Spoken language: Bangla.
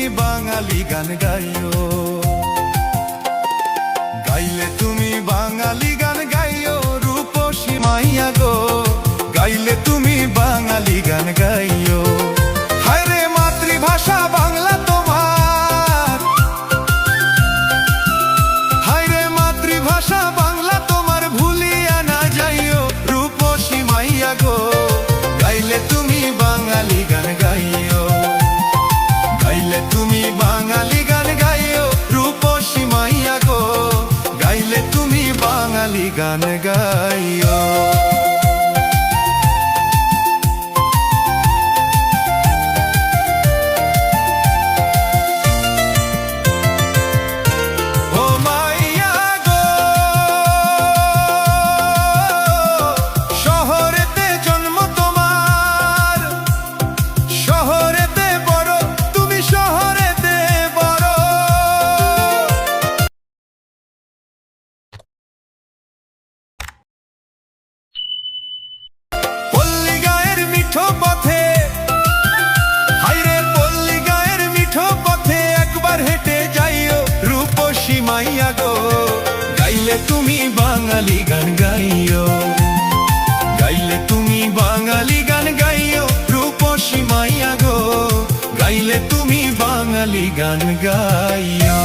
বাঙালি গান গাইও, গাইলে তুমি বাঙালি গান গাইও রূপসী মাইয়া গো, গাইলে তুমি বাঙালি গান গাইও। হায় রে মাতৃভাষা বাংলা তোমার, হায় রে মাতৃভাষা বাংলা তোমার, ভুলিয়া না যাইও রূপসী মাইয়া গো, গাইলে তুমি বাঙালি গান গাইও, গাইলে তুমি বাঙালি গান গাইও রূপসী মাইয়া গো, গাইলে তুমি বাঙালি গান গাইও। মাইয়া গো, গাইলে তুমি বাঙালি গান গাইও, গাইলে তুমি বাঙালি গান গাইও রূপসী মাইয়া গো, গাইলে তুমি বাঙালি গান গাইও।